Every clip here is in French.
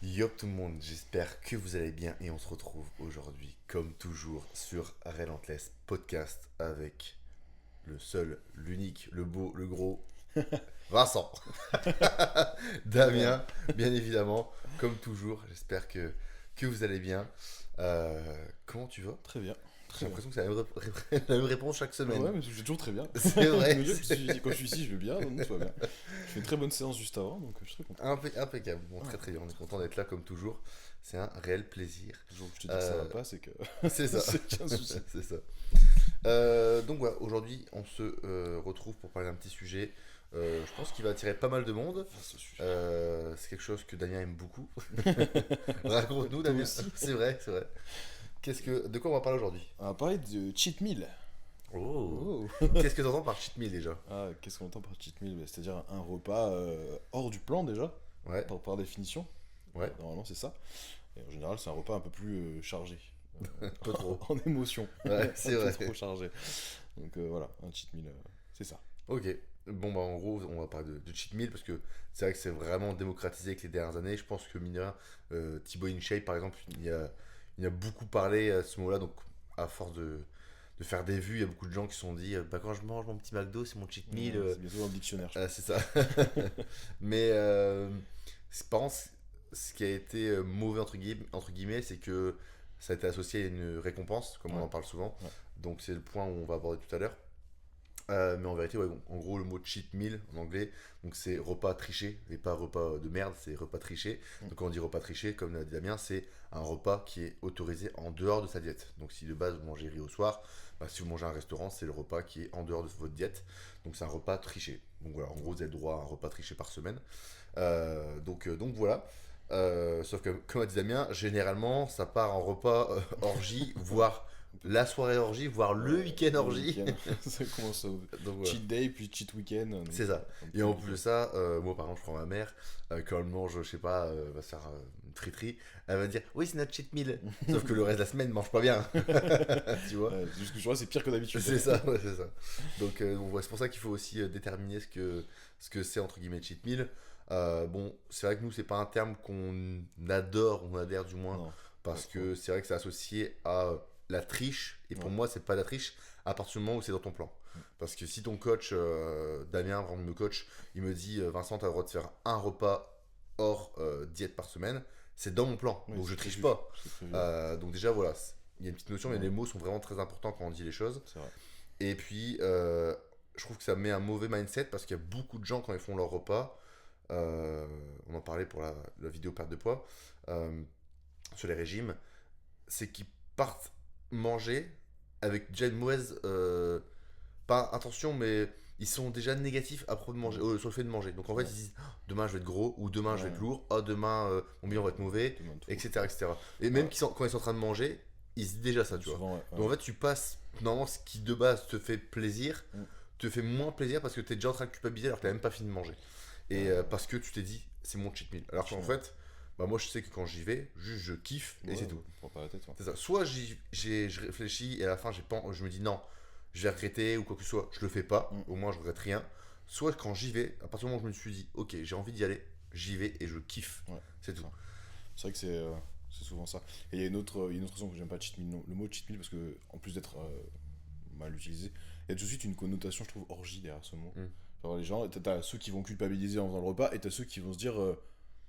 Yo tout le monde, j'espère que vous allez bien et on se retrouve aujourd'hui comme toujours sur Relentless Podcast avec le seul, l'unique, le beau, le gros Vincent. Ouais. Damien, bien évidemment, comme toujours, j'espère que vous allez bien. Comment tu vas? Très bien, J'ai très bien. l'impression que c'est la même, la même réponse chaque semaine. Ouais, mais j'ai toujours très bien. C'est Je vrai, me dis que quand je suis ici, je vais bien, donc tout va bien. Je fais une très bonne séance juste avant, donc je suis très content. impeccable. Bon, Ouais. très très bien, on est content d'être là comme toujours. C'est un réel plaisir. Le jour où je te dis que ça va Euh, pas, c'est que c'est ça, c'est qu'un souci. c'est ça. Donc voilà, aujourd'hui on se retrouve pour parler d'un petit sujet. Je pense qu'il va attirer pas mal de monde. Enfin, ce sujet. C'est quelque chose que Damien aime beaucoup. Raconte-nous, Toi Damien. aussi. C'est vrai, c'est vrai. De quoi on va parler aujourd'hui? On va parler de cheat meal. Oh. Oh. Qu'est-ce que tu entends par cheat meal déjà? Ah, qu'est-ce qu'on entend par cheat meal? Bah, c'est-à-dire un repas hors du plan déjà, Ouais, par définition. ouais, Normalement, c'est ça. Et en général, c'est un repas un peu plus chargé. pas trop. En émotion. Ouais, Un c'est peu vrai. trop chargé. Donc voilà, un cheat meal, c'est ça. Ok. Bon, bah en gros, on va parler de cheat meal parce que c'est vrai que c'est vraiment démocratisé avec les dernières années. Je pense que mine de rien, Thibaut InShape par exemple, il a beaucoup parlé à ce mot-là. Donc, à force de faire des vues, il y a beaucoup de gens qui se sont dit bah, quand je mange mon petit McDo, c'est mon cheat meal. Ouais, c'est bientôt dans le dictionnaire, je C'est pense. ça. Mais par contre, ce qui a été mauvais entre guillemets, c'est que ça a été associé à une récompense, comme on Ouais, en parle souvent. ouais. Donc, c'est le point où on va aborder tout à l'heure. Mais en vérité, ouais, bon, en gros, le mot cheat meal en anglais, donc c'est repas triché, et pas repas de merde, c'est repas triché. Mm. Donc quand on dit repas triché, comme l'a dit Damien, c'est un repas qui est autorisé en dehors de sa diète. Donc si de base vous mangez riz au soir, bah, si vous mangez à un restaurant, c'est le repas qui est en dehors de votre diète. Donc c'est un repas triché. Donc voilà, en gros, vous avez le droit à un repas triché par semaine. Donc voilà. Sauf que, comme a dit Damien, généralement, ça part en repas orgie, voire la soirée orgie, voire le week-end Le orgie. week-end, ça commence au Donc voilà. cheat day, puis cheat week-end. C'est Donc, ça. un Et peu en du plus de coup. ça, moi par exemple, je prends ma mère, quand elle mange, je sais pas, va se faire une friterie, elle va dire oui, c'est notre cheat meal. Sauf que le reste de la semaine, elle mange pas bien. Tu vois? Ouais, juste que je vois, c'est pire que d'habitude. C'est ça, ouais, c'est ça. Donc ouais, c'est pour ça qu'il faut aussi déterminer ce que c'est entre guillemets cheat meal. Bon, c'est vrai que nous, c'est pas un terme qu'on adore, on adhère du moins, Non, pas parce trop. que c'est vrai que c'est associé à la triche, et pour Ouais. moi, c'est pas la triche à partir du moment où c'est dans ton plan. Parce que si ton coach, Damien, vraiment me coach, il me dit Vincent, tu as le droit de faire un repas hors diète par semaine, c'est dans mon plan, Oui, donc je c'est triche prévu. pas. C'est prévu, ouais. Donc déjà, voilà, il y a une petite notion, mais Ouais, les mots sont vraiment très importants quand on dit les choses. c'est vrai. Et puis, je trouve que ça met un mauvais mindset parce qu'il y a beaucoup de gens quand ils font leur repas, on en parlait pour la vidéo perte de poids, euh, sur les régimes, c'est qu'ils partent manger avec déjà une mauvaise, pas intention, mais ils sont déjà négatifs à propos de manger, Mm. sur le fait de manger. Donc en fait, Ouais. ils se disent oh, demain je vais être gros, ou demain je vais être Ouais. lourd, oh demain mon bilan va être mauvais, Demain tout rouge, etc. quoi. etc. Et même Ouais. quand ils sont en train de manger, ils se disent déjà ça, tu vois. Souvent, ouais. Donc en Ouais. fait, tu passes, normalement, ce qui de base te fait plaisir, Mm. te fait moins plaisir parce que tu es déjà en train de culpabiliser alors que tu même pas fini de manger. Et Ouais. parce que tu t'es dit, c'est mon cheat meal. Alors qu'en Cheat. fait, bah moi je sais que quand j'y vais, juste je kiffe et Ouais, c'est ouais, tout. prends pas la tête, ouais. C'est ça. Soit je réfléchis et à la fin je me dis non, je vais regretter ou quoi que ce soit, je le fais pas, Mm. au moins je regrette rien. Soit quand j'y vais, à partir du moment où je me suis dit, ok, j'ai envie d'y aller, j'y vais et je kiffe. Ouais, C'est c'est tout. ça. C'est vrai que c'est souvent ça. Et il y a une autre raison que j'aime pas cheat meal, non. Le mot cheat meal, parce que, en plus d'être mal utilisé, il y a tout de suite une connotation, je trouve, orgie derrière ce mot. Mm. Genre, les gens, t'as ceux qui vont culpabiliser en faisant le repas, et t'as ceux qui vont se dire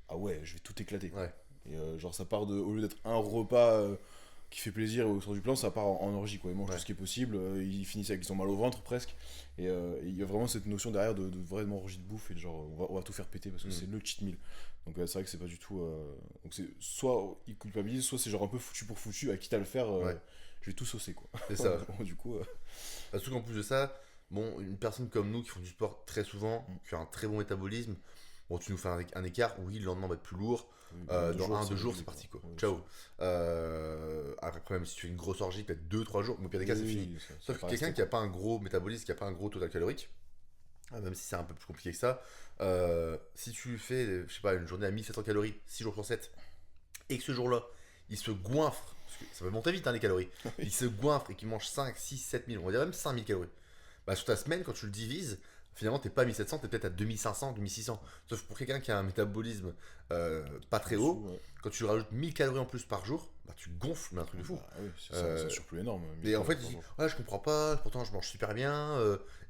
ah ouais, je vais tout éclater. Ouais, Et genre, ça part de. Au lieu d'être un repas qui fait plaisir au sort du plan, ça part en orgie, quoi. Ils mangent tout ouais. ce qui est possible, ils finissent avec ils ont mal au ventre presque. Et il y a vraiment cette notion derrière de vraiment orgie de bouffe, et de genre, on va tout faire péter parce que Mm. c'est le cheat meal. Donc c'est vrai que c'est pas du tout. Donc c'est soit ils culpabilisent, soit c'est genre un peu foutu pour foutu, à quitte à le faire, Ouais, je vais tout saucer, quoi. c'est ça. Du coup, Surtout qu'en plus de ça, bon, une personne comme nous qui font du sport très souvent, mm, qui a un très bon métabolisme, bon, tu nous fais un écart, oui, le lendemain on va être plus lourd. oui, en deux Dans jours, un, c'est deux jours, réglé, c'est quoi. parti quoi. Ouais, Ciao. Après, même si tu fais une grosse orgie, peut-être deux trois jours, mais au pire des cas, c'est fini. oui, ça Sauf que peut quelqu'un rester, qui a quoi. pas un gros métabolisme, qui a pas un gros total calorique, même si c'est un peu plus compliqué que ça, si tu fais, je sais pas, une journée à 1700 calories, 6 jours sur 7 et que ce jour-là, il se goinfre, parce que ça va monter vite hein, les calories, il Oui. se goinfre et qu'il mange 5 6 7000 on va dire même 5000 calories, bah sur ta semaine, quand tu le divises, finalement, t'es pas à 1700, t'es peut-être à 2500, 2600. Sauf pour quelqu'un qui a un métabolisme pas très haut, Ouais. quand tu rajoutes 1000 calories en plus par jour, bah, tu gonfles, mais un truc de fou. Bah oui, c'est Euh, un surplus énorme. et en fait, il par dit, jour. ouais, je comprends pas, pourtant je mange super bien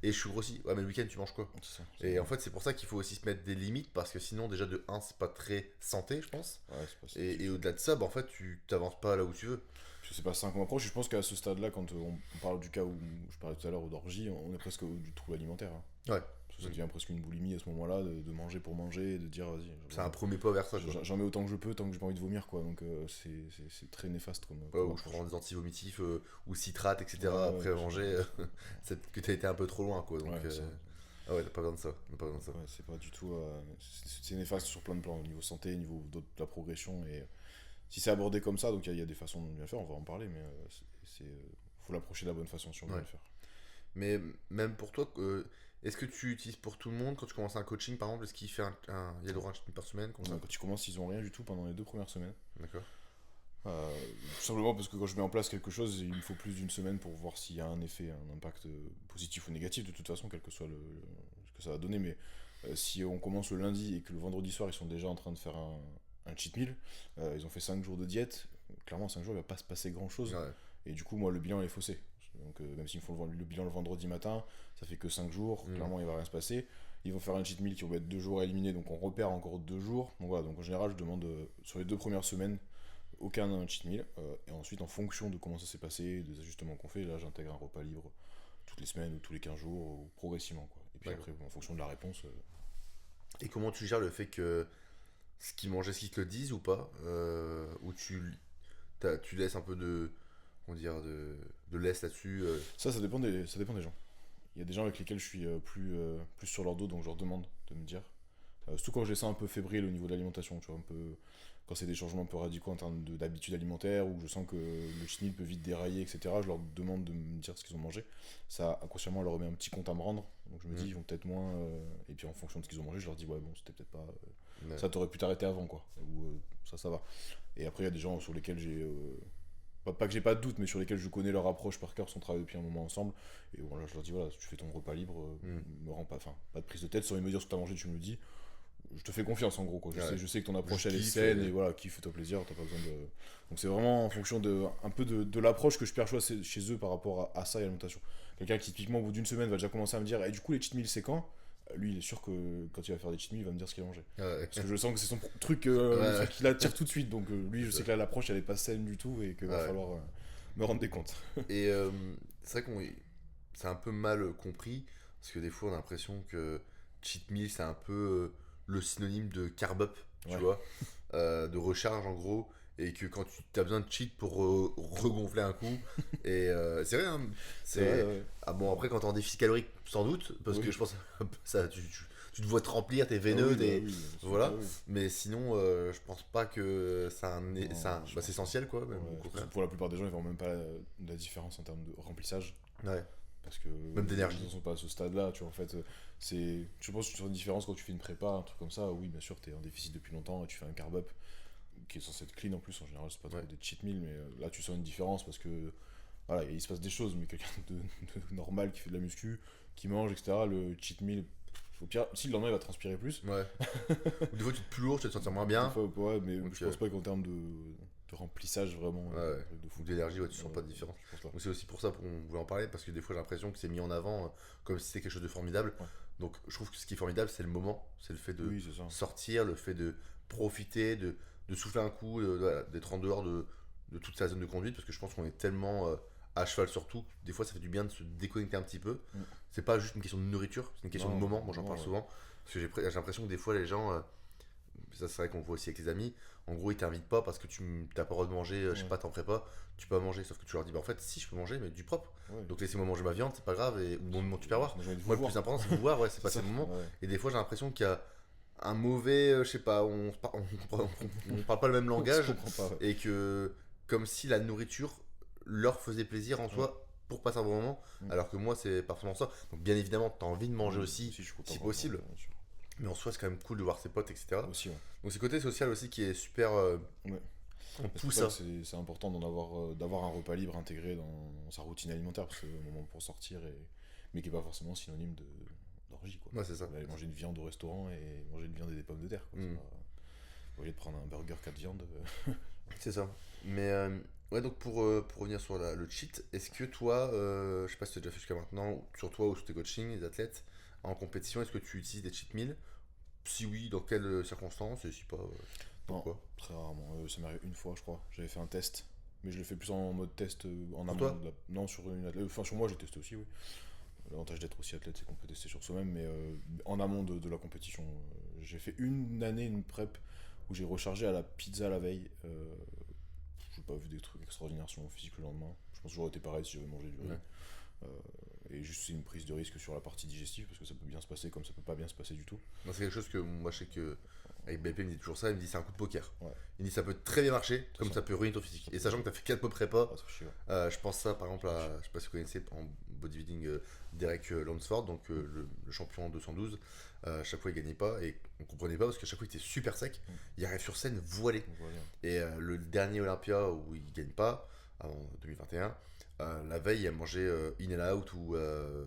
et je suis grossi. Ouais, mais le week-end, tu manges quoi? C'est ça. Et en fait, c'est pour ça qu'il faut aussi se mettre des limites parce que sinon, déjà, de un c'est pas très santé, je pense. Ouais, c'est pas ça. Et au-delà de ça, bah, en fait, tu t'avances pas là où tu veux. Je sais pas, 5 mois approche, je pense qu'à ce stade-là, quand on parle du cas où je parlais tout à l'heure, d'orgie, on est presque du trouble alimentaire. Hein. Ouais. Parce que ça devient presque une boulimie à ce moment-là, de manger pour manger, et de dire vas-y. C'est un premier pas vers ça, quoi. J'en mets autant que je peux, tant que j'ai pas envie de vomir, quoi. Donc c'est très néfaste comme. Ouais, comme ou je approche. prends des antivomitifs ou citrate, etc. Ouais, après ouais, manger, que t'as été un peu trop loin, quoi. Donc, Ouais, ça. ah ouais, t'as pas besoin de ça. T'as pas besoin de ça. Ouais, c'est pas du tout. C'est néfaste sur plein de plans, au niveau santé, au niveau de la progression. Et si c'est abordé comme ça, donc il y a des façons de bien le faire, on va en parler, mais faut l'approcher de la bonne façon si on veut Ouais. le faire. Mais même pour toi, est-ce que tu utilises pour tout le monde quand tu commences un coaching, par exemple, est-ce qu'il fait il y a le range par semaine comme ça? Quand tu commences, ils ont rien du tout pendant les 2 premières semaines. D'accord. Tout simplement parce que quand je mets en place quelque chose, il me faut plus d'une semaine pour voir s'il y a un effet, un impact positif ou négatif, de toute façon, quel que soit ce que ça va donner. Mais si on commence le lundi et que le vendredi soir, ils sont déjà en train de faire un cheat meal, ils ont fait 5 jours de diète, clairement, 5 jours, il va pas se passer grand-chose. Ouais. Et du coup, moi, le bilan est faussé. Donc, même s'ils me font le bilan le vendredi matin, ça fait que 5 jours, clairement, il va rien se passer. Ils vont faire un cheat meal qui va être 2 jours à éliminer, donc on repère encore 2 jours. Donc voilà, donc en général, je demande sur les 2 premières semaines aucun cheat meal. Et ensuite, en fonction de comment ça s'est passé, des ajustements qu'on fait, là, j'intègre un repas libre toutes les semaines ou tous les 15 jours, ou progressivement. Quoi. Et puis D'accord. après, en fonction de la réponse. Et comment tu gères le fait que ce qu'ils mangent, est-ce qu'ils te le disent ou pas? Ou tu laisses un peu on va dire, de laisse là-dessus Ça dépend des gens. Il y a des gens avec lesquels je suis plus sur leur dos, donc je leur demande de me dire. Surtout quand je les sens un peu fébriles au niveau de l'alimentation, tu vois, un peu, quand c'est des changements un peu radicaux en termes d'habitude alimentaire, ou je sens que le chenil peut vite dérailler, etc., je leur demande de me dire ce qu'ils ont mangé. Ça, inconsciemment, leur remet un petit compte à me rendre, donc je me dis, ils vont peut-être moins, et puis en fonction de ce qu'ils ont mangé, je leur dis, ouais, bon, c'était peut-être pas. Ouais. Ça, t'aurais pu t'arrêter avant, quoi, ou ça va. Et après, il y a des gens sur lesquels j'ai. Pas que j'ai pas de doute, mais sur lesquels je connais leur approche par cœur, on travaille depuis un moment ensemble. Et voilà, je leur dis, voilà, si tu fais ton repas libre, me rends pas, enfin, pas de prise de tête, sans me dire ce que t'as mangé, tu me le dis. Je te fais confiance en gros, quoi. Je sais que ton approche elle est saine, et voilà, kiffe, fais-toi plaisir, t'as pas besoin de. Donc c'est vraiment en fonction un peu de l'approche que je perçois chez eux par rapport à ça et à l'alimentation. Quelqu'un qui typiquement au bout d'une semaine va déjà commencer à me dire, et du coup les cheat meals c'est quand? Lui il est sûr que quand il va faire des cheat meals il va me dire ce qu'il a mangé. Ouais. Parce que je sens que c'est son truc, le truc qui l'attire tout de suite, donc lui je sais que là l'approche elle est pas saine du tout et qu'il va falloir me rendre des comptes. Et c'est vrai c'est un peu mal compris parce que des fois on a l'impression que cheat meal c'est un peu le synonyme de carb up, tu vois, de recharge en gros, et que quand tu as besoin de cheat pour regonfler un coup, et c'est vrai, hein, C'est vrai, ouais. Ah bon, après quand t'es en déficit calorique, sans doute, parce que je pense ça, tu te vois te remplir, t'es veineux, voilà. Mais sinon, je pense pas que c'est essentiel, quoi. Même, au contraire. Pour la plupart des gens, ils voient même pas la différence en termes de remplissage. Ouais. Parce que même d'énergie. Ils ne sont pas à ce stade-là, tu vois. En fait, je pense que tu as une différence quand tu fais une prépa, un truc comme ça. Oui, bien sûr, tu es en déficit depuis longtemps et tu fais un carb up qui est censé être clean en plus. En général, c'est pas trop des cheat meals, mais là, tu sens une différence parce que voilà, il se passe des choses. Mais quelqu'un de normal qui fait de la muscu, qui mange, etc., le cheat meal. Au pire, si le lendemain il va transpirer plus. Ouais. Ou des fois tu es plus lourd, tu vas te sentir moins bien. Ouais, mais donc, je pense pas qu'en termes de remplissage vraiment. De fou d'énergie, tu sens pas de différence. Donc c'est aussi pour ça qu'on voulait en parler, parce que des fois j'ai l'impression que c'est mis en avant comme si c'était quelque chose de formidable. Donc je trouve que ce qui est formidable, c'est le moment, c'est le fait de sortir, le fait de profiter, de souffler un coup, d'être en dehors de toute sa zone de conduite, parce que je pense qu'on est tellement à cheval sur tout. Des fois ça fait du bien de se déconnecter un petit peu. C'est pas juste une question de nourriture, c'est une question de moment. Moi j'en parle souvent, parce que j'ai l'impression que des fois les gens, ça c'est vrai qu'on voit aussi avec les amis, en gros ils t'invitent pas parce que tu t'as pas le droit de manger, je sais pas, t'en prépa, tu peux pas manger, sauf que tu leur dis bah en fait si je peux manger, mais du propre. Donc laissez-moi manger ma viande, c'est pas grave, ou mon tupperware. Moi le plus important c'est de vous voir, c'est passer le moment. Et des fois j'ai l'impression qu'il y a un mauvais, je sais pas, on parle pas le même langage, et que comme si la nourriture leur faisait plaisir en soi pour passer un bon moment, alors que moi c'est pas forcément ça. Donc bien évidemment t'as envie de manger aussi si possible, mais en soi c'est quand même cool de voir ses potes, etc. Aussi, donc c'est le côté social aussi qui est super, on pousse ça. C'est important d'avoir un repas libre intégré dans sa routine alimentaire, parce que c'est un moment pour sortir, mais qui est pas forcément synonyme d'orgie, quoi. Ouais, c'est ça. On va aller manger une viande au restaurant et manger une viande et des pommes de terre, quoi. Au lieu de prendre un burger 4 viandes. C'est ça. Mais ouais, donc pour revenir sur le cheat, est-ce que toi, je sais pas si tu as déjà fait jusqu'à maintenant, sur toi ou sur tes coachings, les athlètes, en compétition, est-ce que tu utilises des cheat meals? Si oui, dans quelles circonstances? Et si pas, Non, pourquoi? très rarement. Ça m'est arrivé une fois, je crois. J'avais fait un test. Mais je l'ai fait plus en mode test en Pour amont. toi? Non, sur une athlète. Enfin, sur moi, j'ai testé aussi, oui. L'avantage d'être aussi athlète, c'est qu'on peut tester sur soi-même. Mais en amont de la compétition, j'ai fait une année, une prep, où j'ai rechargé à la pizza la veille. J'ai pas vu des trucs extraordinaires sur mon physique le lendemain. Je pense que j'aurais été pareil si j'avais mangé du riz. Ouais. Et juste, c'est une prise de risque sur la partie digestive, parce que ça peut bien se passer comme ça peut pas bien se passer du tout. Non, c'est quelque chose que moi je sais que avec BP il me dit toujours ça, il me dit c'est un coup de poker. Ouais. Il me dit ça peut très bien marcher, comme ça. ça peut ruiner ton physique. Et sachant que tu as fait 4 mois de prépa, Ah, ça fait chier, ouais. je pense ça par exemple à, je sais pas si vous connaissez en bodybuilding Derek Lansford, donc le champion en 212. À chaque fois il gagnait pas et on comprenait pas parce qu'à chaque fois il était super sec. Il arrive sur scène voilé. Donc, voilà. Et le dernier Olympia où il gagne pas, en 2021, la veille il a mangé In and Out ou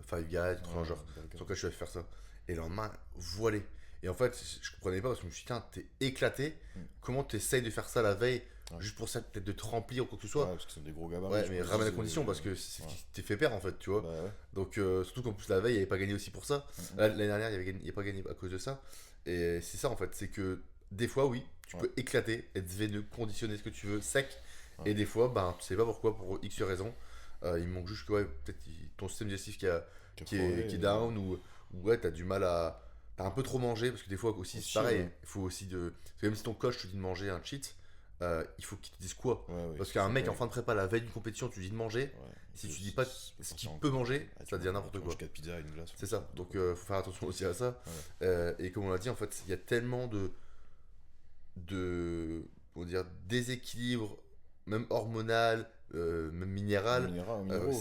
Five Guys, un truc dans le genre. Sur quoi je suis allé faire ça. Et le lendemain, voilé. Et en fait, je comprenais pas parce que je me suis dit, tiens, t'es éclaté. Comment t'essayes de faire ça la veille, juste pour ça, peut-être de te remplir ou quoi que ce soit. Ouais, parce que c'est des gros gabarits. Ouais, je mais pense, ramène la c'est- condition parce que c'est ce ouais. qui t'est fait perdre en fait, tu vois. Bah ouais. Donc, surtout qu'en plus la veille, il avait pas gagné aussi pour ça. L'année dernière, il avait pas gagné à cause de ça. Et c'est ça en fait, c'est que des fois, oui, tu peux éclater, être veineux, conditionner ce que tu veux, sec. Ouais. Et des fois, ben, tu sais pas pourquoi, pour X raison. Il manque juste que, ouais, peut-être ton système digestif qui est down ou ouais, t'as du mal à. T'as un peu trop mangé parce que des fois aussi, c'est Aussi, pareil. ouais. Il faut aussi de. Parce que même si ton coach te dit de manger un cheat, il faut qu'il te dise quoi. Ouais, ouais, Parce qu'un mec ouais. en fin de prépa, la veille d'une compétition, tu lui dis de manger. Ouais. Si Et tu dis pas ce qu'il peut manger, ça devient n'importe quoi. 4 pizzas et une glace. C'est ça. Donc faut faire attention aussi à ça. Et comme on l'a dit, en fait, il y a tellement comment dire, déséquilibre, même hormonal, même minéral. Minéraux.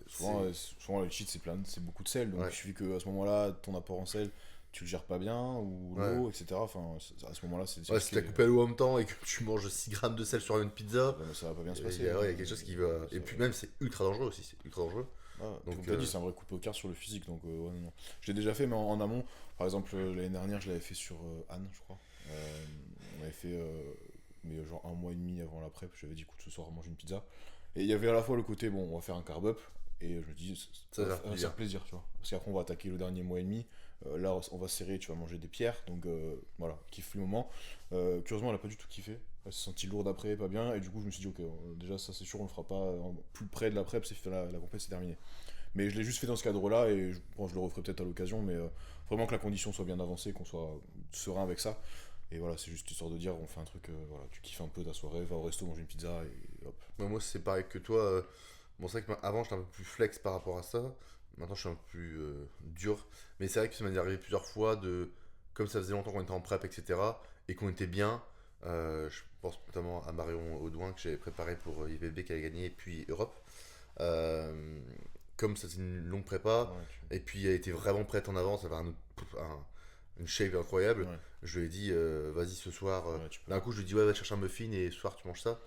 Souvent, c'est- souvent, le cheat, c'est beaucoup de sel. Donc, Ouais. il suffit qu'à ce moment-là, ton apport en sel, tu le gères pas bien, ou Ouais. l'eau, etc. Enfin, à ce moment-là, c'est Ouais, si t'as coupé à l'eau en même temps et que tu manges 6 grammes de sel sur une pizza, ça va pas bien se il passer. y a quelque chose qui va. Ça Et puis même, c'est ultra dangereux aussi. C'est ultra dangereux. Ouais, Donc, comme tu as dit, c'est un vrai coup de poker sur le physique. Donc, ouais, non. Je l'ai déjà fait, mais en amont. Par exemple, l'année dernière, je l'avais fait sur Anne, je crois. On avait fait, mais genre un mois et demi avant la prep, j'avais dit, écoute, ce soir, on mange une pizza. Et il y avait à la fois le côté, bon, on va faire un carb up. Et je me dis, ça va faire plaisir, tu vois. Parce qu'après, on va attaquer le dernier mois et demi. Là, on va serrer, tu vas manger des pierres. Donc, voilà, kiffe le moment. Curieusement, elle a pas du tout kiffé. Elle s'est sentie lourde après, pas bien. Et du coup, je me suis dit, ok, déjà, ça, c'est sûr, on le fera pas plus près de la prep, c'est la compète, c'est terminé. Mais je l'ai juste fait dans ce cadre-là. Et bon, je le referai peut-être à l'occasion. Mais vraiment que la condition soit bien avancée, qu'on soit serein avec ça. Et voilà, c'est juste histoire de dire, on fait un truc, voilà, tu kiffes un peu ta soirée, va au resto, manger une pizza et hop. Moi, c'est pareil que toi. Bon, c'est vrai qu'avant, j'étais un peu plus flex par rapport à ça. Maintenant, je suis un peu plus dur. Mais c'est vrai que ça m'est arrivé plusieurs fois comme ça faisait longtemps qu'on était en prep, etc. Et qu'on était bien. Je pense notamment à Marion Audouin que j'avais préparé pour IVB qui avait gagné et puis Europe. Comme ça, c'est une longue prépa. Ouais, Et puis, elle était vraiment prête en avance. Elle avait une shape incroyable. Ouais. Je lui ai dit, vas-y ce soir. Ouais, tu peux. D'un coup, je lui ai dit, ouais, va chercher un muffin et ce soir, tu manges ça.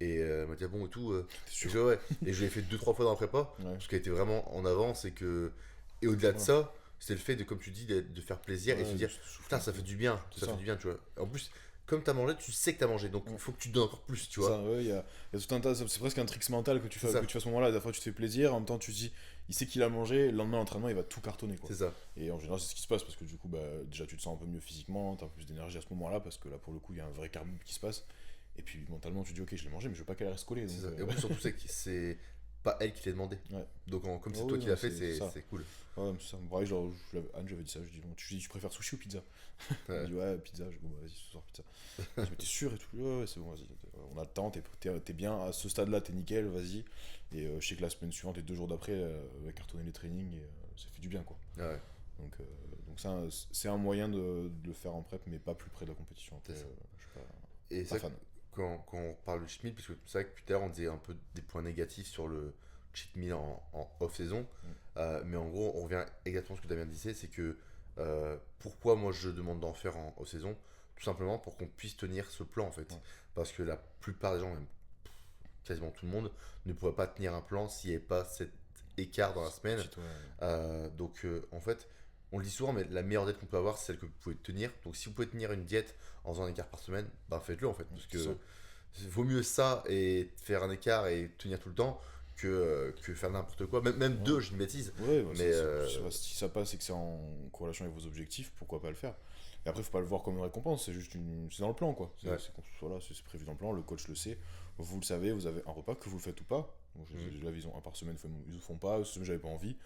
Et elle m'a dit, ah bon, et tout. T'es sûr? Ouais. Et je l'ai fait 2-3 fois dans la prépa. Ouais. Parce qu'elle était vraiment en avance. Et au-delà de ça, c'est le fait de, comme tu dis, de faire plaisir et de se dire, putain, ça fait du bien. Ça fait du bien, tu vois. En plus, comme t'as mangé, tu sais que t'as mangé. Donc, il faut que tu te donnes encore plus, tu vois. Ça, ouais, il y a tout un tas, c'est presque un trick mental que tu fais à ce moment-là. Des fois, tu te fais plaisir, en même temps, tu te dis, il sait qu'il a mangé, le lendemain, l'entraînement, il va tout cartonner, quoi. C'est ça. Et en général, c'est ce qui se passe parce que du coup, bah, déjà, tu te sens un peu mieux physiquement, t'as un peu plus d'énergie à ce moment-là parce que là, pour le coup, il y a un vrai carb qui se passe. Et puis, mentalement, tu te dis, ok, je l'ai mangé, mais je veux pas qu'elle reste collée. Donc, Et en plus, surtout, c'est pas elle qui l'a demandé. Ouais. Donc, comme c'est toi qui l'as fait, c'est cool. Ouais, c'est ça. Pareil, Anne, j'avais dit ça. Je dis, bon, tu préfères sushi ou pizza? Elle dit, ouais, pizza. Je dis, bon, bah, vas-y, ce soir, pizza. Je dis, t'es sûr et tout? Ouais, c'est bon, vas-y. On a le temps, t'es bien. À ce stade-là, t'es nickel, vas-y. Et je sais que la semaine suivante et 2 jours d'après, elle va cartonner les trainings et ça fait du bien, quoi. Ouais. Donc ça, c'est un moyen de le faire en prep, mais pas plus près de la compétition. Après, je suis pas, et pas ça, fan. quand on parle de cheat meal, parce que c'est vrai que tout à l'heure, on disait un peu des points négatifs sur le cheat meal en off-saison. Mais en gros, on revient exactement à ce que tu as bien dit, c'est que pourquoi moi je demande d'en faire en off-saison? Tout simplement pour qu'on puisse tenir ce plan, en fait. Ouais. Parce que la plupart des gens, même quasiment tout le monde, ne pourrait pas tenir un plan s'il n'y avait pas cet écart dans la semaine. Petite, ouais. Donc en fait, on le dit souvent, mais la meilleure diète qu'on peut avoir, c'est celle que vous pouvez tenir. Donc si vous pouvez tenir une diète en faisant un écart par semaine, bah faites-le en fait. Parce que vaut mieux ça et faire un écart et tenir tout le temps que faire n'importe quoi. Même deux, j'ai une bêtise. Ouais, bah, Mais si ça passe et que c'est en corrélation avec vos objectifs, pourquoi pas le faire? Et après, faut pas le voir comme une récompense, c'est juste c'est dans le plan, quoi. Ouais. Voilà, c'est prévu dans le plan, le coach le sait, vous le savez, vous avez un repas, que vous le faites ou pas. Bon, la vision un par semaine, ils le font pas, cette semaine, j'avais pas envie.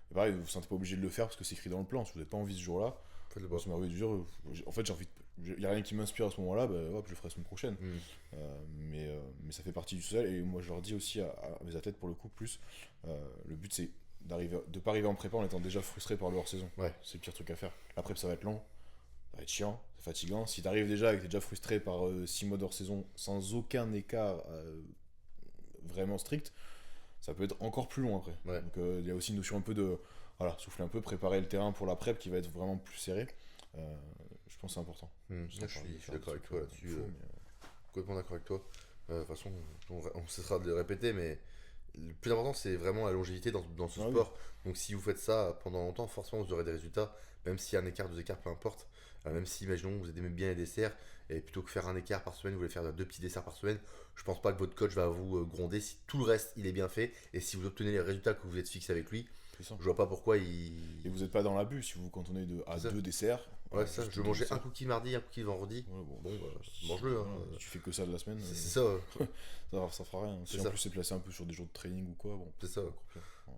Et pareil, vous vous sentez pas obligé de le faire parce que c'est écrit dans le plan. Si vous n'avez pas envie ce jour-là, faites-le pas. ça m'a envie de dire, en fait, j'ai envie il y a rien qui m'inspire à ce moment-là, bah, hop, je le ferai la semaine prochaine. Mais ça fait partie du social, et moi je leur dis aussi à mes athlètes, pour le coup, plus, le but c'est de pas arriver en prépa en étant déjà frustré par le hors-saison. Ouais. C'est le pire truc à faire. La prépa, ça va être long, ça va être chiant, c'est fatigant. Si t'arrives déjà et que t'es déjà frustré par 6 mois d'hors-saison sans aucun écart vraiment strict, ça peut être encore plus long après. Ouais. Donc il y a aussi une notion un peu de voilà, souffler un peu, préparer le terrain pour la prep qui va être vraiment plus serré. Je pense que c'est important. Je suis d'accord avec toi là-dessus. Complètement d'accord avec toi. De toute façon, on cessera de le répéter, mais le plus important, c'est vraiment la longévité dans ce sport. Oui. Donc si vous faites ça pendant longtemps, forcément, vous aurez des résultats, même s'il y a un écart, deux écarts, peu importe. Même si, imaginons, vous aimez bien les desserts, et plutôt que faire un écart par semaine, vous voulez faire 2 petits desserts par semaine, je pense pas que votre coach va vous gronder si tout le reste, il est bien fait, et si vous obtenez les résultats que vous êtes fixés avec lui, je vois pas pourquoi il... Et vous n'êtes pas dans l'abus si vous cantonnez à 2 desserts. Ouais, ça, je mangeais un cookie mardi, un cookie vendredi. Ouais, bon, mange-le. Hein. Tu fais que ça de la semaine. C'est ça. Ça fera rien. Si en plus c'est placé un peu sur des jours de training ou quoi, bon. C'est ça.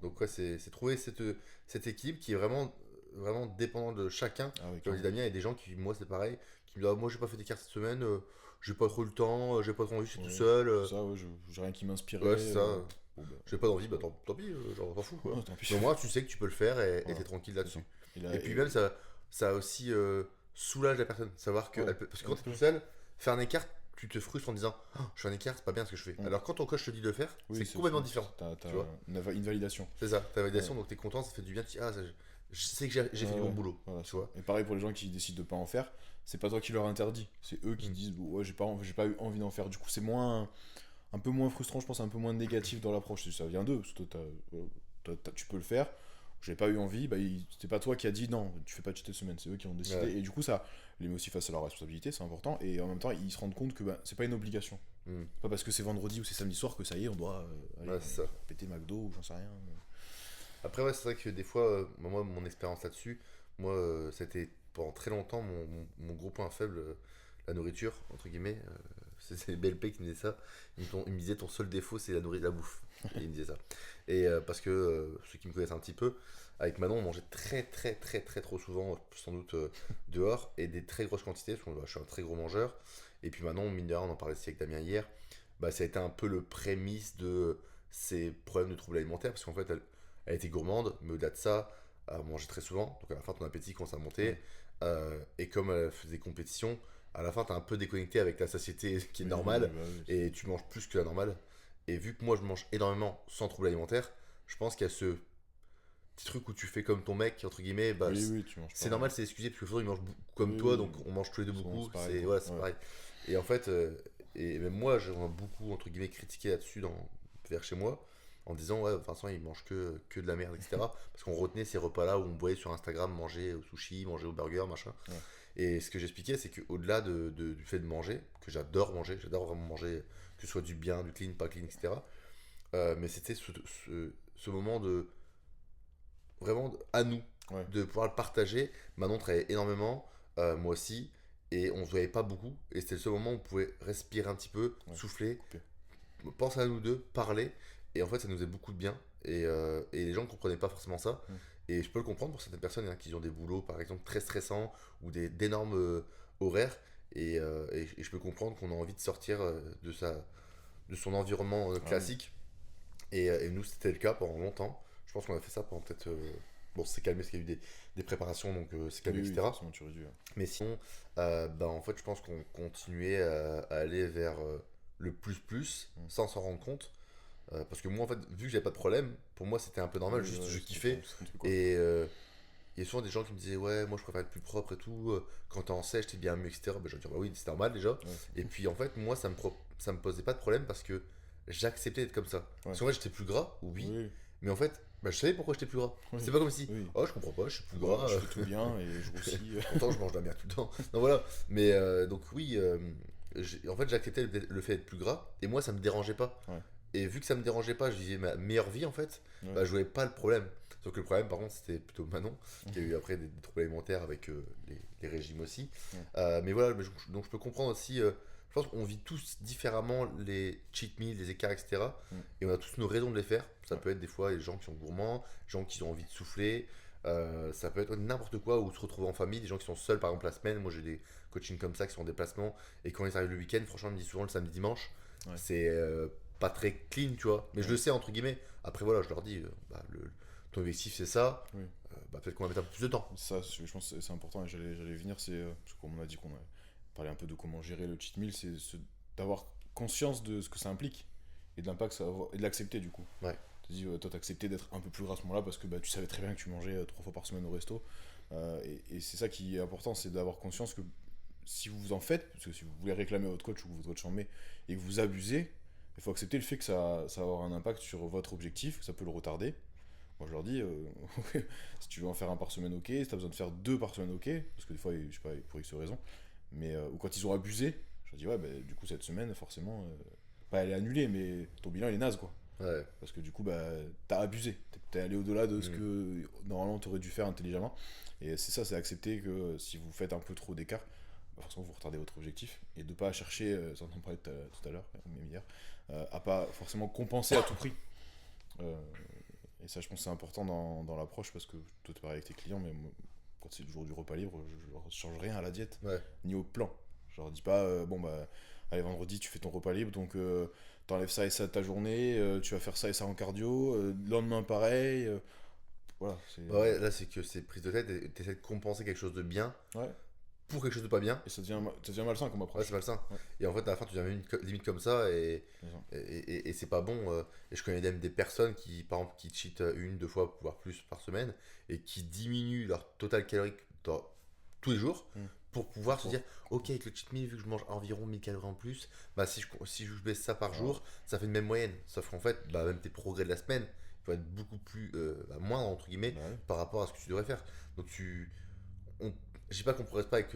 Donc, ouais, c'est trouver cette équipe qui est vraiment dépendante de chacun. Comme dit Damien, il y a des gens qui, moi, c'est pareil, qui me disent, moi, j'ai pas fait d'écart cette semaine, j'ai pas trop le temps, j'ai pas trop envie, je suis tout seul. Ça, ouais, j'ai rien qui m'inspire. Ouais, c'est ça. J'ai pas d'envie, bah tant pis, genre t'en fous quoi. Mais moi tu sais que tu peux le faire et t'es tranquille là-dessus. Et puis même ça aussi soulage la personne, savoir que parce que quand t'es tout seul, faire un écart, tu te frustres en disant je fais un écart, c'est pas bien ce que je fais. Alors quand ton coach te dit de le faire, c'est complètement différent. T'as une validation. C'est ça, ta validation, donc t'es content, ça fait du bien, tu dis je sais que j'ai fait du bon boulot. Voilà, tu vois. Et pareil pour les gens qui décident de pas en faire, c'est pas toi qui leur interdis, c'est eux qui disent ouais j'ai pas eu envie d'en faire. Du coup c'est un peu moins frustrant, je pense, un peu moins négatif dans l'approche. Ça vient d'eux, parce que tu peux le faire. J'ai pas eu envie, bah, c'était pas toi qui a dit non, tu fais pas de cette semaine, c'est eux qui ont décidé. Ouais. Et du coup, ça les met aussi face à leur responsabilité, c'est important. Et en même temps, ils se rendent compte que c'est pas une obligation. C'est pas parce que c'est vendredi ou c'est samedi soir que ça y est, on doit aller péter McDo ou j'en sais rien. Après, ouais, c'est vrai que des fois, moi, mon expérience là-dessus, moi, c'était pendant très longtemps mon gros point faible, la nourriture, entre guillemets. C'est BLP qui me disait ça. Il me disait ton seul défaut c'est la bouffe. Et il me disait ça. Et parce que ceux qui me connaissent un petit peu, avec Manon on mangeait très trop souvent, sans doute dehors, et des très grosses quantités, parce que je suis un très gros mangeur. Et puis Manon, mine de rien, on en parlait aussi avec Damien hier, ça a été un peu le prémisse de ses problèmes de troubles alimentaires, parce qu'en fait elle était gourmande, mais au-delà de ça, elle mangeait très souvent, donc à la fin ton appétit commence à monter, et comme elle faisait compétition, à la fin, t'es un peu déconnecté avec ta satiété qui est normale, et tu manges plus que la normale. Et vu que moi, je mange énormément sans trouble alimentaire, je pense qu'il y a ce petit truc où tu fais comme ton mec, entre guillemets, c'est normal, c'est excusé, parce que il mange beaucoup comme toi, donc on mange tous les deux beaucoup, c'est pareil. Et en fait, et même moi, j'ai beaucoup, entre guillemets, critiqué là-dessus vers chez moi, en disant, ouais, Vincent, il mange que de la merde, etc. Parce qu'on retenait ces repas-là où on voyait sur Instagram manger au sushi, manger au burger, machin. Et ce que j'expliquais, c'est qu'au-delà du fait de manger, que j'adore vraiment manger, que ce soit du bien, du clean, pas clean, etc. Mais c'était ce moment de vraiment à nous, de pouvoir le partager. Manon travaillait énormément, moi aussi, et on se voyait pas beaucoup. Et c'était le seul moment où on pouvait respirer un petit peu, souffler, penser à nous deux, parler. Et en fait, ça nous faisait beaucoup de bien. Et les gens ne comprenaient pas forcément ça. Et je peux le comprendre pour certaines personnes qui ont des boulots, par exemple, très stressants ou d'énormes horaires. Et je peux comprendre qu'on a envie de sortir de son environnement classique. Et nous, c'était le cas pendant longtemps. Je pense qu'on a fait ça pendant peut-être... bon, c'est calmé parce qu'il y a eu des préparations, donc c'est calmé, etc. Mais sinon, en fait, je pense qu'on continuait à aller vers le plus sans s'en rendre compte. Parce que moi, en fait, vu que j'avais pas de problème, pour moi c'était un peu normal, je kiffais. Et il y a souvent des gens qui me disaient, ouais, moi je préfère être plus propre et tout, quand t'es en sèche, t'es bien mieux, etc. Je vais dire, bah oui, c'est normal déjà. Et puis en fait, moi ça me posait pas de problème parce que j'acceptais d'être comme ça. Parce qu'en fait, j'étais plus gras, oui, mais en fait, Bah, je savais pourquoi j'étais plus gras. Oui. C'est pas comme si, Oui. oh, je comprends pas, je suis plus gras. Je fais tout bien et je grossis. Pourtant, je mange de la merde tout le temps. Non, voilà. Mais donc, oui, en fait, j'acceptais le fait d'être plus gras. Et moi, ça me dérangeait pas. Ouais. Et vu que ça me dérangeait pas, je vivais ma meilleure vie en fait, Ouais. bah, je voyais pas le problème. Sauf que le problème, par contre, c'était plutôt Manon, qui a eu après des troubles alimentaires avec les régimes aussi. Ouais. Mais voilà, donc je peux comprendre aussi. Je pense qu'on vit tous différemment les cheat meals, les écarts, etc. Mm. Et on a tous nos raisons de les faire. Ça Ouais. peut être des fois les gens qui sont gourmands, les gens qui ont envie de souffler. Ça peut être n'importe quoi, ou se retrouver en famille, des gens qui sont seuls par exemple la semaine. Moi j'ai des coachings comme ça qui sont en déplacement. Et quand ils arrivent le week-end, franchement, ils me disent souvent le samedi dimanche. Ouais. C'est pas très clean, tu vois. Mais je Ouais. le sais, entre guillemets. Après, voilà, je leur dis, bah, ton objectif, c'est ça. Oui. Bah, peut-être qu'on va mettre un peu plus de temps. Ça, je pense que c'est important et j'allais venir, c'est parce que comme on a dit qu'on a parlé un peu de comment gérer le cheat meal, c'est d'avoir conscience de ce que ça implique et de l'impact que ça va avoir et de l'accepter du coup. Ouais. Tu dis, toi, t'as accepté d'être un peu plus gras à ce moment-là parce que bah, tu savais très bien que tu mangeais 3 fois par semaine au resto. Et c'est ça qui est important, c'est d'avoir conscience que si vous en faites, parce que si vous voulez réclamer à votre coach ou que votre coach en met et que vous abusez, il faut accepter le fait que ça va avoir un impact sur votre objectif, que ça peut le retarder. Moi je leur dis, si tu veux en faire un par semaine, ok, si tu as besoin de faire 2 par semaine, ok, parce que des fois, je sais pas, pour X raison, mais ou quand ils ont abusé, je leur dis, ouais, bah, du coup, cette semaine, forcément, pas elle est annulée, mais ton bilan il est naze quoi. Ouais. Parce que du coup, bah, t'as abusé, t'es allé au-delà de ce Mm. que normalement t'aurais dû faire intelligemment, et c'est ça, c'est accepter que si vous faites un peu trop d'écart, bah, forcément vous retardez votre objectif, et de pas chercher, ça on en parlait tout à l'heure, même hier, à pas forcément compenser à tout prix. Euh, et ça, je pense que c'est important dans l'approche parce que toi, tu parles avec tes clients, mais moi, quand c'est le jour du repas libre, je leur change rien à la diète, Ouais. ni au plan. Je leur dis pas, bon, bah, allez, vendredi, tu fais ton repas libre, donc t'enlèves ça et ça de ta journée, tu vas faire ça et ça en cardio, le lendemain, pareil. Voilà, c'est. Bah ouais, là, c'est que c'est prise de tête et t'essaies de compenser quelque chose de bien Ouais, pour quelque chose de pas bien. et ça devient malsain comme Ouais, approche. c'est malsain. Ouais. Et en fait, à la fin, tu deviens limite comme ça C'est ça. et c'est pas bon. Et je connais même des personnes qui, par exemple, qui cheatent une, deux fois, voire plus par semaine et qui diminuent leur total calorique tous les jours Mm. pour pouvoir se Pour- dire, ok, avec le cheat meal, vu que je mange environ 1000 calories en plus, bah si je baisse ça par Ouais. jour, ça fait une même moyenne. Sauf qu'en fait, bah, même tes progrès de la semaine, ils vont être beaucoup plus, bah, moins, entre guillemets, Bah ouais. par rapport à ce que tu devrais faire. Donc on, je dis pas qu'on progresse pas avec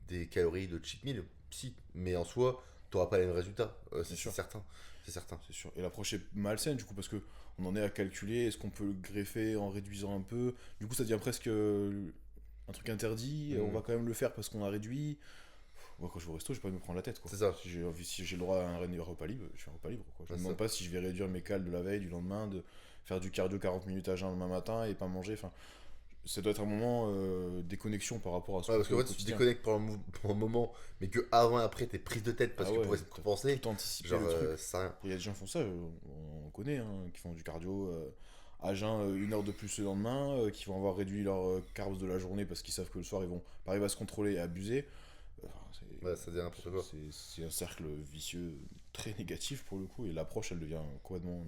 des calories de cheat meal, si, mais en soi, t'auras pas les mêmes résultats, c'est sûr. certain. C'est certain. C'est sûr. Et l'approche est malsaine du coup parce que on en est à calculer, est-ce qu'on peut le greffer en réduisant un peu. Du coup ça devient presque un truc interdit, on Mm. va quand même le faire parce qu'on a réduit. Moi quand je vais au resto, j'ai pas envie de me prendre la tête quoi. C'est ça. Si j'ai le droit à un repas libre, je fais un repas libre quoi. Je me C'est demande ça. pas si je vais réduire mes cales de la veille, du lendemain, de faire du cardio 40 minutes à jeun le lendemain matin et pas manger. Enfin, ça doit être un moment déconnexion par rapport à ce Ouais, qu'on parce fait qu'en au fait, si tu quotidien. déconnectes pour un moment, mais que avant et après, t'es prise de tête parce Ah que ouais, pour essayer de compenser, tout anticiper genre, le truc. ça rien. Il y a des gens qui font ça, on connaît, hein, qui font du cardio à jeun 1 heure de plus le lendemain, qui vont avoir réduit leurs carbs de la journée parce qu'ils savent que le soir ils vont pas arriver à se contrôler et abuser. Enfin, Ouais, ça devient n'importe quoi. c'est un cercle vicieux très négatif pour le coup et l'approche elle devient complètement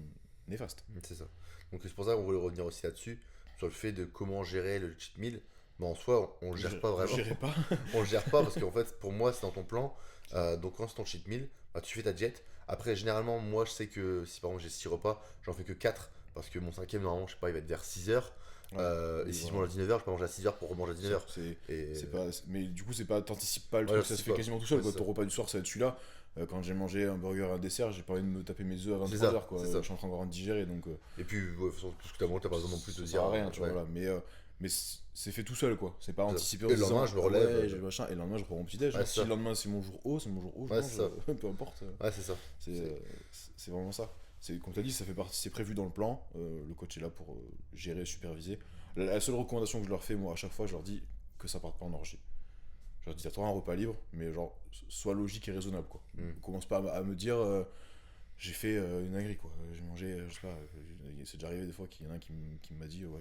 néfaste. C'est ça. Donc c'est pour ça qu'on voulait revenir aussi là-dessus, sur le fait de comment gérer le cheat meal. Mais en soi, on le gère pas vraiment. Je dirais pas. On le gère pas parce qu'en fait, pour moi, c'est dans ton plan. Donc quand c'est ton cheat meal, bah, tu fais ta diète. Après, généralement, moi, je sais que si par exemple j'ai 6 repas, j'en fais que 4 parce que mon cinquième, normalement, je sais pas, il va être vers 6 heures. Ouais, Et oui, si je voilà. mange à 19 heures, je peux manger à 6 heures pour remanger à 19 heures. Et C'est pas, mais du coup, c'est pas, t'anticipes pas le Ouais, truc, ça se c'est fait pas. quasiment tout seul. Ouais, Quoi. c'est Ton ça. repas du soir, ça va être celui-là. Quand j'ai mangé un burger, un dessert, j'ai pas envie de me taper mes œufs à C'est 23 ça, heures. Quoi. c'est ça. Je suis en train encore de digérer donc. Et puis, ouais, de toute façon, tout ce que tu as mangé, t'as pas besoin non plus de Ça te sert dire. à rien, tu vois, Ouais. voilà. Mais c'est fait tout seul, quoi. C'est pas C'est ça. anticipé Et en le disant, lendemain, je me ah relève, ouais, j'ai machin, et le lendemain, je prends mon petit déj. Ouais, Si c'est le ça. lendemain, c'est mon jour haut, c'est mon jour haut, je Ouais, mange, c'est ça. peu importe. Ouais, c'est ça. C'est vraiment ça. C'est, comme tu as dit, ça fait partie, c'est prévu dans le plan. Le coach est là pour gérer, superviser. La seule recommandation que je leur fais, moi, à chaque fois, je leur dis que ça parte pas en orgie. Je leur dis, t'as un repas libre, mais genre, sois logique et raisonnable, quoi. Mm. Commence pas à me dire, j'ai fait une dinguerie, quoi. J'ai mangé, je sais pas, c'est déjà arrivé des fois qu'il y en a un qui m'a dit, ouais,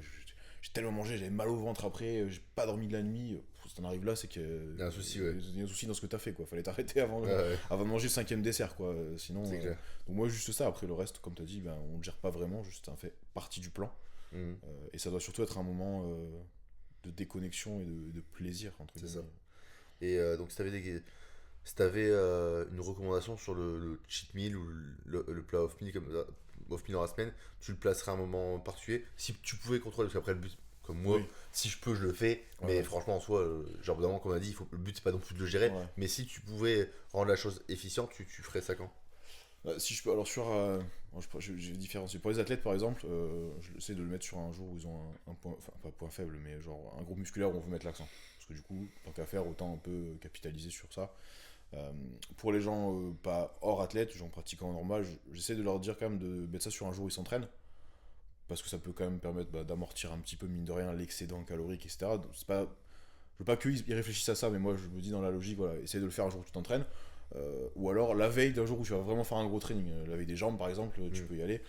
j'ai tellement mangé, j'avais mal au ventre après, j'ai pas dormi de la nuit. Si t'en arrives là, c'est qu'il y a un souci, ouais. y a un souci dans ce que t'as fait, quoi. Fallait t'arrêter avant, Ouais, ouais. avant de manger le 5e dessert, quoi. Sinon, C'est clair. donc moi, juste ça. Après, le reste, comme t'as dit, ben, on le gère pas vraiment, juste ça fait partie du plan. Mm. Et ça doit surtout être un moment de déconnexion et de plaisir, entre C'est guillemets. ça. Et donc, si t'avais une recommandation sur le cheat meal ou le plat off meal, comme ça, off-meal dans la semaine, tu le placerais à un moment particulier. Si tu pouvais contrôler, parce qu'après le but, comme moi, Oui. si je peux, je le fais. Ouais, Mais ouais. franchement, en soi, genre évidemment, comme on a dit, le but c'est pas non plus de le gérer. Ouais. Mais si tu pouvais rendre la chose efficiente, tu ferais ça quand? Si je peux, alors je vais différencier. Pour les athlètes, par exemple, j'essaie de le mettre sur un jour où ils ont un point, enfin pas point faible, mais genre un groupe musculaire où on veut mettre l'accent. Parce que du coup, tant qu'à faire, autant un peu capitaliser sur ça. Pour les gens pas hors athlètes, gens pratiquants normal, j'essaie de leur dire quand même de mettre ça sur un jour où ils s'entraînent. Parce que ça peut quand même permettre d'amortir un petit peu, mine de rien, l'excédent calorique, etc. Donc, c'est pas, je veux pas qu'ils y réfléchissent à ça, mais moi je me dis dans la logique, voilà, essaye de le faire un jour où tu t'entraînes. Ou alors la veille d'un jour où tu vas vraiment faire un gros training. La veille des jambes par exemple, tu peux y aller.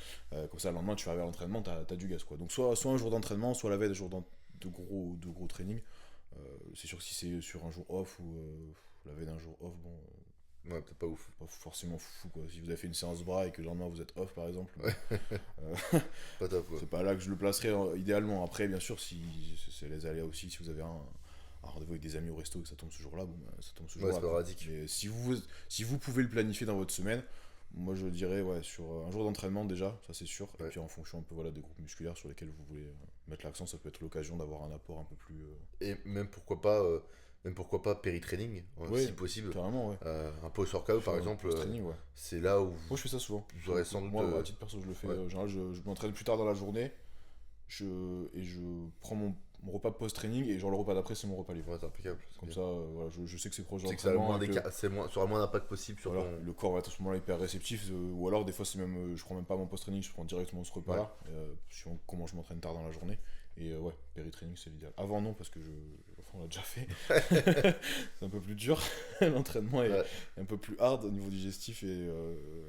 Comme ça le lendemain tu vas arriver à l'entraînement, t'as du gaz quoi. Donc soit un jour d'entraînement, soit la veille d'un jour de gros training. C'est sûr que si c'est sur un jour off ou la veille d'un jour off, bon, Ouais, peut-être pas ouf. pas forcément fou quoi. Si vous avez fait une séance bras et que le lendemain vous êtes off par exemple, Pas top, ouais. c'est pas là que je le placerai idéalement. Après, bien sûr, si c'est les aléas aussi, si vous avez un rendez-vous avec des amis au resto et que ça tombe ce jour-là, bon, ça tombe ce Ouais, jour-là. c'est pas Quoi. radique. Mais si vous pouvez le planifier dans votre semaine, moi je dirais ouais, sur un jour d'entraînement déjà, ça c'est sûr. Ouais. Et puis en fonction un peu voilà, des groupes musculaires sur lesquels vous voulez mettre l'accent, ça peut être l'occasion d'avoir un apport un peu plus. Et même pourquoi pas péri-training, Oui, si possible. carrément, ouais. Un post-workout, par exemple, Post-training, ouais. c'est là où Moi je fais ça souvent. vous aurez sans doute. Moi, à titre perso, je le fais. Ouais. En général, je m'entraîne plus tard dans la journée. Et je prends mon repas post-training et genre le repas d'après c'est mon repas libre. Ouais, c'est impeccable. C'est Comme bien. ça, voilà, je sais que c'est proche de C'est que ça a le l'entraînement moins et que ça aura moins d'impact possible sur voilà, ton. le corps va être à ce moment-là hyper réceptif. Ou alors des fois c'est même, je prends même pas mon post-training, je prends directement ce repas-là, suivant comment je m'entraîne tard dans la journée. Et ouais, péri-training c'est l'idéal. Avant non parce que enfin, on l'a déjà fait. C'est un peu plus dur. L'entraînement est Ouais. un peu plus hard au niveau digestif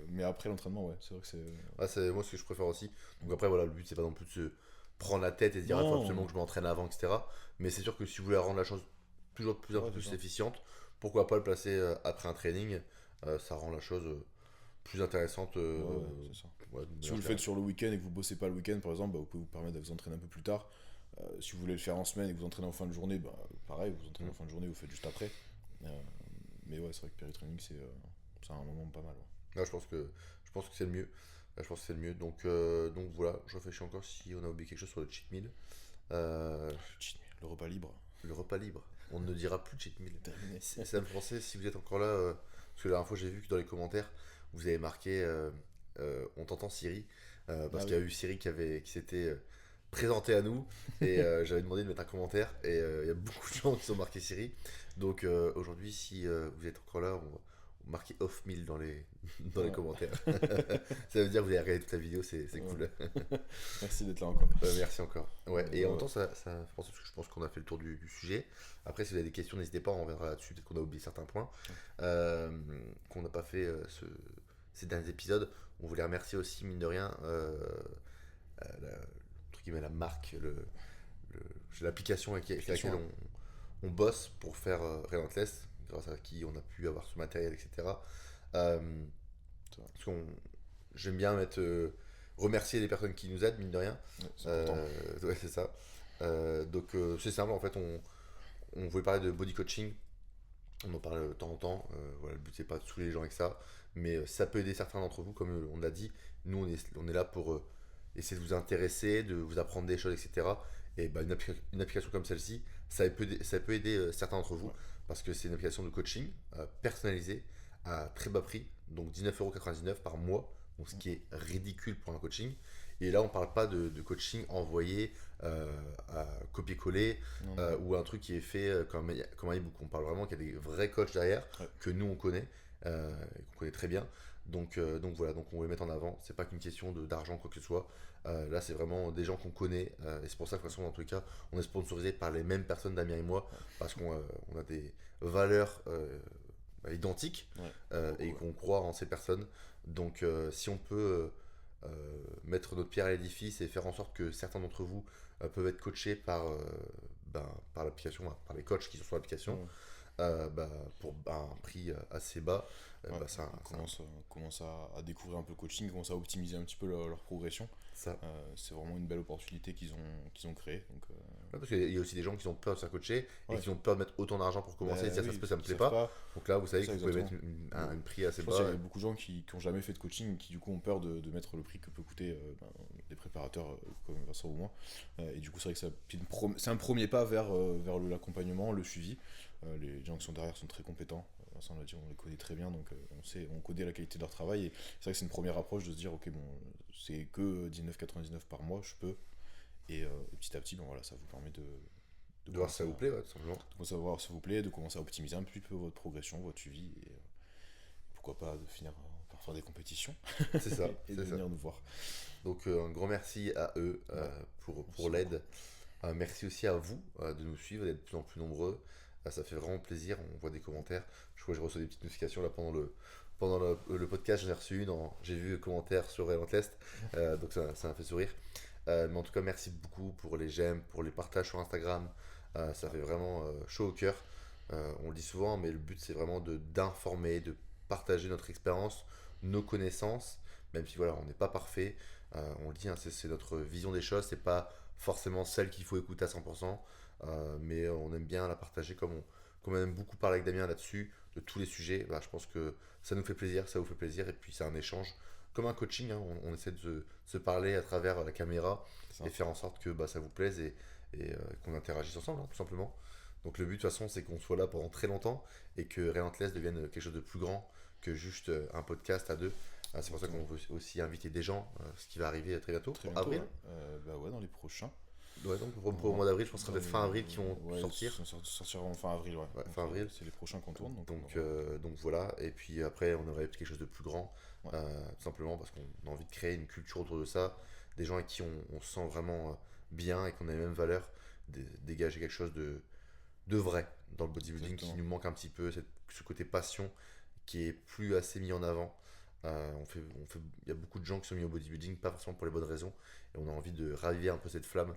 mais après l'entraînement ouais, c'est vrai que c'est Ouais, c'est moi ce que je préfère aussi. Donc après, voilà, le but c'est pas non plus de se prendre la tête et de dire, il faut non, absolument que je m'entraîne avant, etc. Mais c'est sûr que si vous voulez rendre la chose toujours un peu ouais, c'est plus ça. efficiente, pourquoi pas le placer après un training. Ça rend la chose plus intéressante. Ouais, c'est ça. Ouais, d'une Si vous manière le faites sur le week-end et que vous bossez pas le week-end, par exemple, vous pouvez vous permettre de vous entraîner un peu plus tard. Si vous voulez le faire en semaine et que vous entraînez en fin de journée, pareil, vous entraînez en fin de journée, vous faites juste après. Euh, mais ouais, c'est vrai que péri-training, c'est un moment pas mal. Ouais. Là, je pense que c'est le mieux. Là, je pense que c'est le mieux. Donc voilà, je réfléchis encore si on a oublié quelque chose sur le cheat meal. Le cheat meal, le repas libre. Le repas libre. On ne dira plus cheat meal. Terminé. Ça me pensait, si vous êtes encore là, parce que la dernière fois j'ai vu que dans les commentaires, vous avez marqué on t'entend Siri, parce Ah qu'il y a eu Siri qui s'était présenté à nous, et j'avais demandé de mettre un commentaire, et il y a beaucoup de gens qui ont marqué Siri. Donc aujourd'hui, si vous êtes encore là, on va marquer off meal dans dans les Ouais. commentaires. Ça veut dire que vous avez regardé toute la vidéo, c'est Ouais. cool. Merci d'être là encore. Merci encore. Ouais, et en Ouais. même temps, ça fait penser, parce que je pense qu'on a fait le tour du sujet. Après, si vous avez des questions, n'hésitez pas, on reviendra là-dessus. Peut-être qu'on a oublié certains points qu'on n'a pas fait ces derniers épisodes. On voulait remercier aussi, mine de rien, entre guillemets, la marque, l'application avec L'application, laquelle on bosse pour faire Relentless, grâce à qui on a pu avoir ce matériel, etc. Euh, C'est vrai. parce qu'on j'aime bien remercier les personnes qui nous aident, mine de rien. Ouais, c'est important. Ouais, c'est ça. Donc c'est simple, en fait, on voulait parler de body coaching. On en parle de temps en temps. Voilà, le but c'est pas de saouler les gens avec ça, mais ça peut aider certains d'entre vous, comme on l'a dit. Nous on est là pour essayer de vous intéresser, de vous apprendre des choses, etc. Et bah, une application comme celle-ci, ça peut aider certains d'entre vous, Ouais. parce que c'est une application de coaching personnalisée à très bas prix, donc 19,99 € par mois, donc ce qui est ridicule pour un coaching. Et là, on parle pas de coaching envoyé à copier-coller Non, non. ou un truc qui est fait comme un e-book. On parle vraiment qu'il y a des vrais coachs derrière Ouais. que nous on connaît et qu'on connaît très bien. Donc voilà, donc on veut les mettre en avant. C'est pas qu'une question d'argent, quoi que ce soit. Là, c'est vraiment des gens qu'on connaît et c'est pour ça que de toute façon, dans tous les cas, on est sponsorisé par les mêmes personnes, Damien et moi, parce qu'on a des valeurs identiques Ouais. et Ouais. qu'on croit en ces personnes. Donc si on peut mettre notre pierre à l'édifice et faire en sorte que certains d'entre vous peuvent être coachés par l'application, par les coachs qui sont sur l'application, Ouais. pour un prix assez bas. Ouais, Ça, commence à découvrir un peu le coaching, commence à optimiser un petit peu leur progression. ça. C'est vraiment une belle opportunité qu'ils ont créée. Donc, Ouais, parce qu'il y a aussi des gens qui ont peur de se faire coacher et ouais. qui ont peur de mettre autant d'argent pour commencer. Bah Si ça oui, se peut, ça me ils plaît savent pas. Donc là, vous savez C'est que ça, vous pouvez mettre exactement. un prix assez Je pense qu'il bas. y a beaucoup de gens qui n'ont jamais fait de coaching et qui du coup ont peur de mettre le prix que peut coûter des préparateurs comme Vincent ou moi. Et du coup, c'est vrai que c'est un premier pas vers l'accompagnement, le suivi. Les gens qui sont derrière sont très compétents. Vincent l'a dit, on les connaît très bien, donc on connaît la qualité de leur travail. Et c'est vrai que c'est une première approche de se dire, ok, bon, c'est que 19,99 par mois, je peux. Et petit à petit, bon, voilà, ça vous permet De voir si ça vous plaît, ouais, tout simplement. de savoir s'il vous plaît, de commencer à optimiser un petit peu votre progression, votre suivi, et pourquoi pas de finir par faire des compétitions C'est ça, et c'est de ça. venir nous voir. Donc un grand merci à eux pour Merci l'aide. Merci aussi à vous de nous suivre, d'être de plus en plus nombreux. Ça fait vraiment plaisir, on voit des commentaires. Je crois que je reçois des petites notifications là pendant le podcast, j'en ai reçu une, j'ai vu un commentaire sur Relentless, donc ça m'a fait sourire. Mais en tout cas, merci beaucoup pour les j'aime, pour les partages sur Instagram. Ça fait vraiment chaud au cœur. On le dit souvent, mais le but c'est vraiment d'informer, de partager notre expérience, nos connaissances, même si voilà, on n'est pas parfait. On le dit, hein, c'est notre vision des choses, c'est pas forcément celle qu'il faut écouter à 100%, mais on aime bien la partager comme on aime beaucoup parler avec Damien là-dessus, de tous les sujets. Bah, je pense que ça nous fait plaisir, ça vous fait plaisir, et puis c'est un échange comme un coaching, hein, on essaie de se parler à travers la caméra Ça. et faire en sorte que ça vous plaise et qu'on interagisse ensemble, hein, tout simplement. Donc le but de toute façon c'est qu'on soit là pendant très longtemps et que Relentless devienne quelque chose de plus grand que juste un podcast à deux. C'est pour ça qu'on veut aussi inviter des gens, ce qui va arriver très bientôt, Très pour bientôt, avril. ouais. Bah ouais, dans les prochains. Ouais, donc pour le mois d'avril, je pense que ça va être fin avril qui vont Ouais, sortir. sortiront fin avril, ouais. Ouais, Donc, fin avril. c'est les prochains qu'on tourne. Donc voilà, et puis après on aurait quelque chose de plus grand, Ouais. tout simplement parce qu'on a envie de créer une culture autour de ça, des gens avec qui on se sent vraiment bien et qu'on a les mêmes valeurs, dégager quelque chose de vrai dans le bodybuilding Exactement. qui nous manque un petit peu, ce côté passion qui est plus assez mis en avant. Il y a beaucoup de gens qui sont mis au bodybuilding, pas forcément pour les bonnes raisons, et on a envie de raviver un peu cette flamme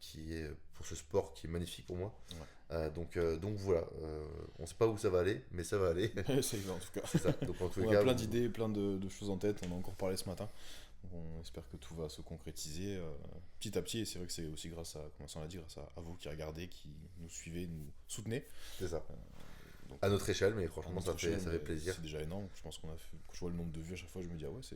qui est pour ce sport qui est magnifique pour moi. Ouais. Donc voilà, on sait pas où ça va aller, mais ça va aller. Ça y va en tout cas. C'est ça. Donc en tous les On cas, a plein d'idées, plein de choses en tête, on a encore parlé ce matin. Donc, on espère que tout va se concrétiser petit à petit, et c'est vrai que c'est aussi grâce à, comme on l'a dit, grâce à vous qui regardez, qui nous suivez, nous soutenez. c'est ça. Donc, À notre échelle, mais à franchement, notre ça fait échelle, plaisir. C'est déjà énorme. Je pense qu'on a fait, quand je vois le nombre de vues à chaque fois, je me dis, ah ouais, c'est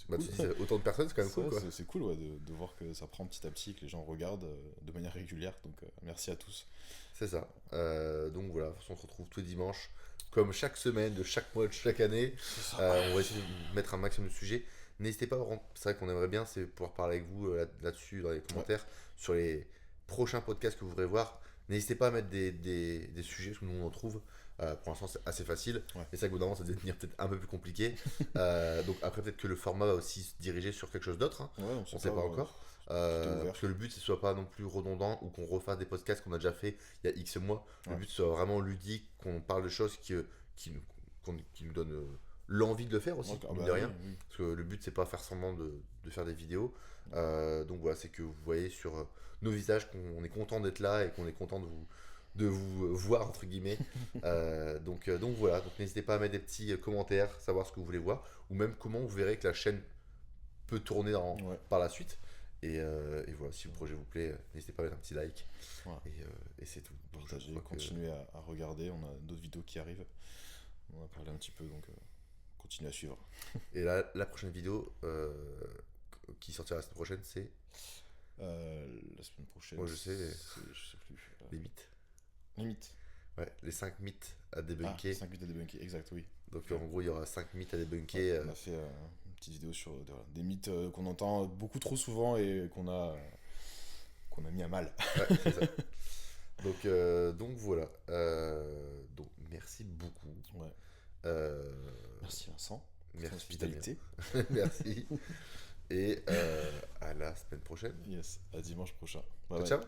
Bah, cool. tu dis, autant de personnes, c'est quand même cool, quoi. C'est cool ouais, de voir que ça prend petit à petit, que les gens regardent de manière régulière. Donc merci à tous. C'est ça. Donc voilà, de toute façon, on se retrouve tous les dimanches, comme chaque semaine, de chaque mois, de chaque année. On va essayer de mettre un maximum de sujets. N'hésitez pas, c'est vrai qu'on aimerait bien, c'est pouvoir parler avec vous là-dessus dans les commentaires, sur les prochains podcasts que vous voudrez voir. N'hésitez pas à mettre des sujets, parce que nous on en trouve. Pour l'instant, c'est assez facile. Ouais. Mais c'est vrai qu'au bout d'un moment, ça va devenir peut-être un peu plus compliqué. Donc après, peut-être que le format va aussi se diriger sur quelque chose d'autre, hein. Ouais, On sait pas encore. ouvert. Parce que le but, c'est que ce soit pas non plus redondant ou qu'on refasse des podcasts qu'on a déjà fait il y a X mois. Le Ouais. but, c'est vraiment ludique, qu'on parle de choses qui nous donnent l'envie de le faire aussi, Ouais, mine bah de rien. oui, oui. Parce que le but, c'est pas faire semblant de faire des vidéos. Donc voilà, c'est que vous voyez sur nos visages qu'on est content d'être là et qu'on est content de vous voir, entre guillemets. Donc voilà, donc n'hésitez pas à mettre des petits commentaires, savoir ce que vous voulez voir, ou même comment vous verrez que la chaîne peut tourner Ouais. par la suite. Et voilà, si le projet vous plaît, n'hésitez pas à mettre un petit like. Voilà. Et c'est tout. Donc, je Partagez, crois que- continuez à regarder, on a d'autres vidéos qui arrivent. On en a parlé un petit peu, donc continuez à suivre. Et là, la prochaine vidéo qui sortira la semaine prochaine, c'est La semaine prochaine. Moi, je sais. Je sais plus. les mythes. Limite. Ouais, les 5 mythes à Ah, débunker. 5 mythes à débunker, exact, oui. Donc en gros, il y aura 5 mythes à débunker. On a fait une petite vidéo sur des mythes qu'on entend beaucoup trop souvent et qu'on a mis à mal. Ouais, c'est ça. Donc voilà. Donc merci beaucoup. Ouais. Merci Vincent. Pour ton Merci hospitalité. Damien. Merci. Et à la semaine prochaine. Yes, à dimanche prochain. Ciao, Bye bye. ciao.